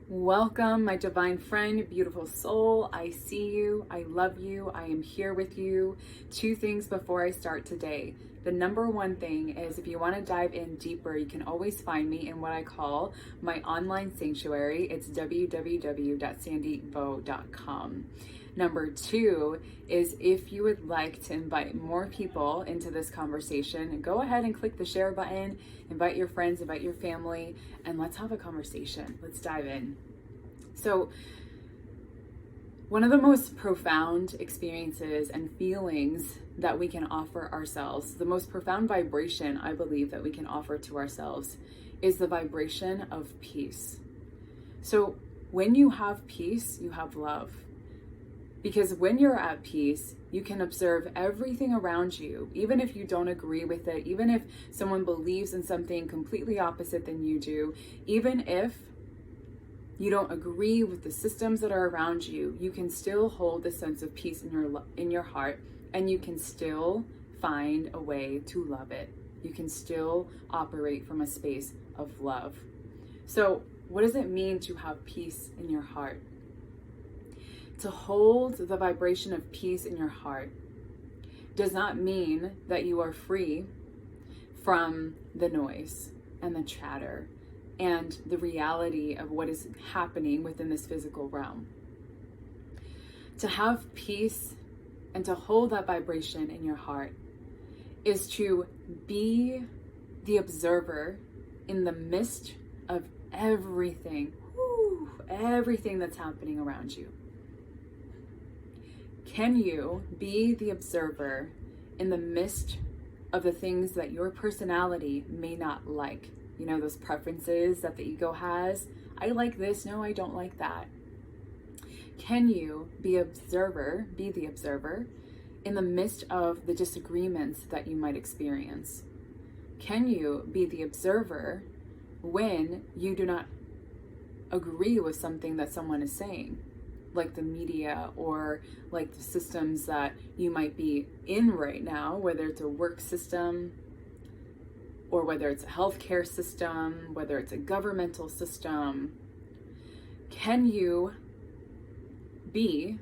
Welcome, my divine friend, beautiful soul. I see you. I love you. I am here with you. Two things before I start today. The number one thing is if you want to dive in deeper, you can always find me in what I call my online sanctuary. It's www.sandyvo.com. Number two is if you would like to invite more people into this conversation, go ahead and click the share button, invite your friends, invite your family, and let's have a conversation. Let's dive in. So, one of the most profound experiences and feelings that we can offer ourselves, the most profound vibration I believe that we can offer to ourselves, is the vibration of peace. So, when you have peace, you have love. Because when you're at peace, you can observe everything around you, even if you don't agree with it, even if someone believes in something completely opposite than you do, even if you don't agree with the systems that are around you, you can still hold a sense of peace in your heart, and you can still find a way to love it. You can still operate from a space of love. So, what does it mean to have peace in your heart? To hold the vibration of peace in your heart does not mean that you are free from the noise and the chatter and the reality of what is happening within this physical realm. To have peace and to hold that vibration in your heart is to be the observer in the midst of everything that's happening around you. Can you be the observer in the midst of the things that your personality may not like? You know, those preferences that the ego has. I like this, no, I don't like that. Can you be the observer in the midst of the disagreements that you might experience? Can you be the observer when you do not agree with something that someone is saying? Like the media or like the systems that you might be in right now, whether it's a work system or whether it's a healthcare system, whether it's a governmental system. Can you be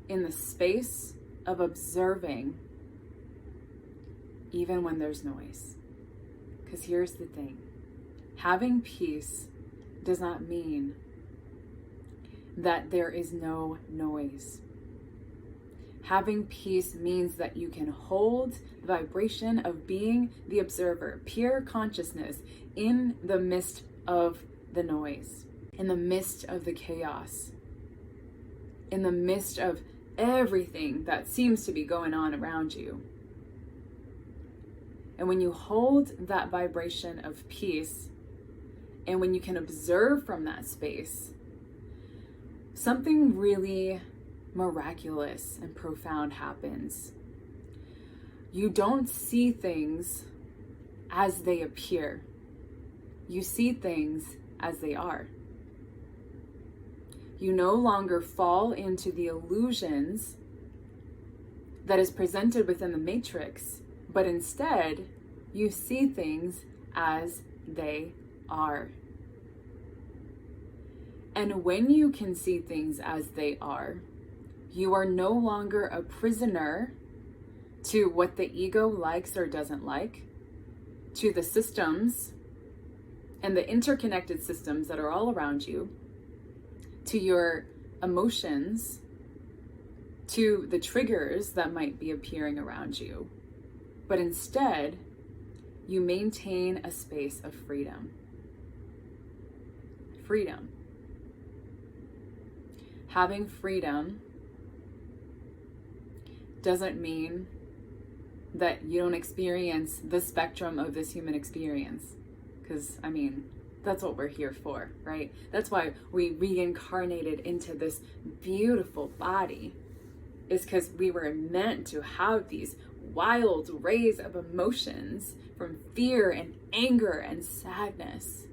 in the space of observing even when there's noise? Because here's the thing. Having peace does not mean that there is no noise. Having peace means that you can hold the vibration of being the observer, pure consciousness in the midst of the noise, in the midst of the chaos, in the midst of everything that seems to be going on around you. And when you hold that vibration of peace, and when you can observe from that space, something really miraculous and profound happens. You don't see things as they appear. You see things as they are. You no longer fall into the illusions that is presented within the matrix, but instead you see things as they are. And when you can see things as they are, you are no longer a prisoner to what the ego likes or doesn't like, to the systems and the interconnected systems that are all around you, to your emotions, to the triggers that might be appearing around you. But instead, you maintain a space of freedom. Freedom. Having freedom doesn't mean that you don't experience the spectrum of this human experience. Because, that's what we're here for, right? That's why we reincarnated into this beautiful body, is because we were meant to have these wild rays of emotions from fear and anger and sadness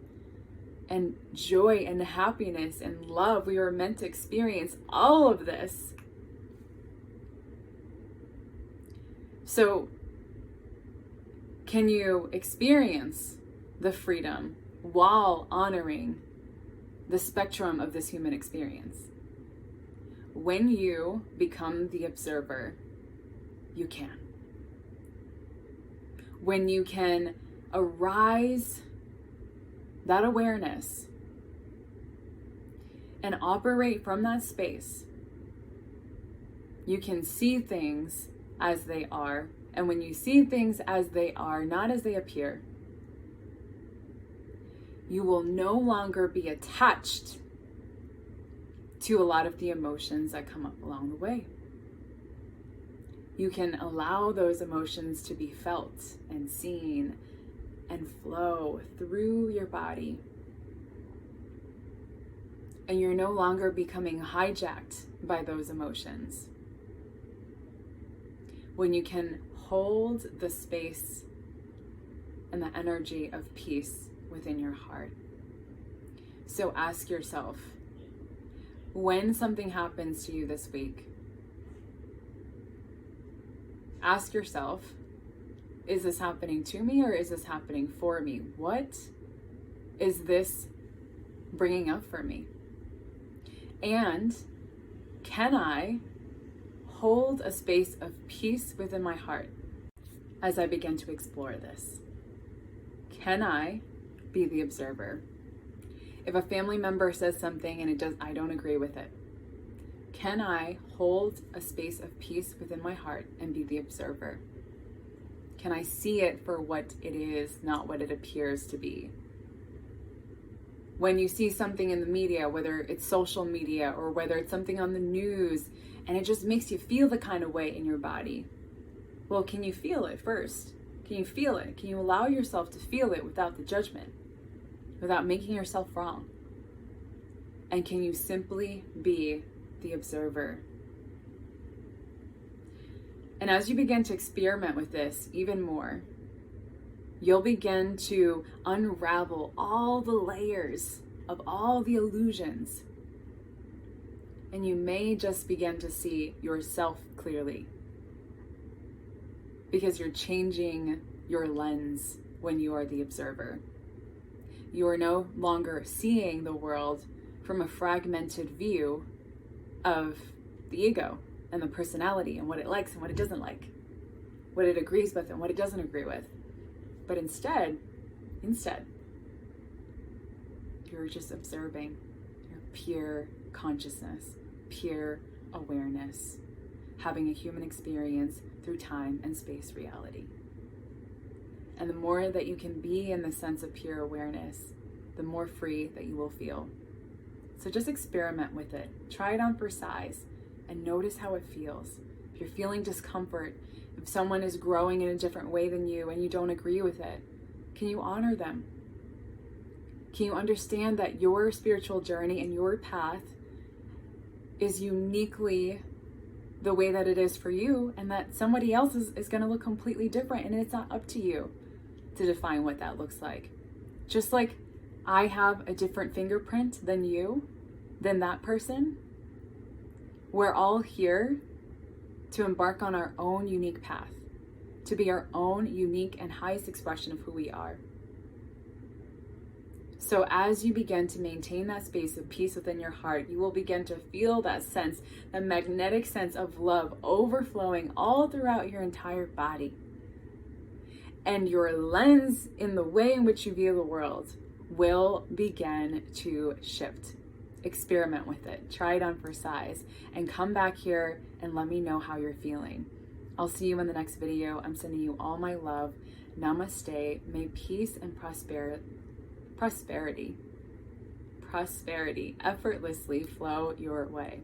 and joy and happiness and love. We were meant to experience all of this. So, can you experience the freedom while honoring the spectrum of this human experience. When you become the observer, you can. When you can arise that awareness and operate from that space, you can see things as they are. And when you see things as they are, not as they appear, you will no longer be attached to a lot of the emotions that come up along the way. You can allow those emotions to be felt and seen and flow through your body. And you're no longer becoming hijacked by those emotions. When you can hold the space and the energy of peace within your heart. So ask yourself, when something happens to you this week, ask yourself, is this happening to me or is this happening for me? What is this bringing up for me? And can I hold a space of peace within my heart as I begin to explore this? Can I be the observer? If a family member says something and I don't agree with it, can I hold a space of peace within my heart and be the observer? Can I see it for what it is, not what it appears to be? When you see something in the media, whether it's social media or whether it's something on the news, and it just makes you feel the kind of way in your body, well, can you feel it first? Can you feel it? Can you allow yourself to feel it without the judgment, without making yourself wrong? And can you simply be the observer? And as you begin to experiment with this even more, you'll begin to unravel all the layers of all the illusions. And you may just begin to see yourself clearly, because you're changing your lens when you are the observer. You are no longer seeing the world from a fragmented view of the ego and the personality and what it likes and what it doesn't like, what it agrees with and what it doesn't agree with. But instead, you're just observing your pure consciousness, pure awareness, having a human experience through time and space reality. And the more that you can be in the sense of pure awareness, the more free that you will feel. So just experiment with it. Try it on for size and notice how it feels. If you're feeling discomfort, if someone is growing in a different way than you and you don't agree with it, can you honor them? Can you understand that your spiritual journey and your path is uniquely the way that it is for you, and that somebody else is going to look completely different, and it's not up to you to define what that looks like. Just like I have a different fingerprint than you, than that person, we're all here to embark on our own unique path, to be our own unique and highest expression of who we are. So as you begin to maintain that space of peace within your heart, you will begin to feel that sense, that magnetic sense of love overflowing all throughout your entire body. And your lens in the way in which you view the world will begin to shift. Experiment with it. Try it on for size and come back here and let me know how you're feeling. I'll see you in the next video. I'm sending you all my love. Namaste. May peace and prosperity effortlessly flow your way.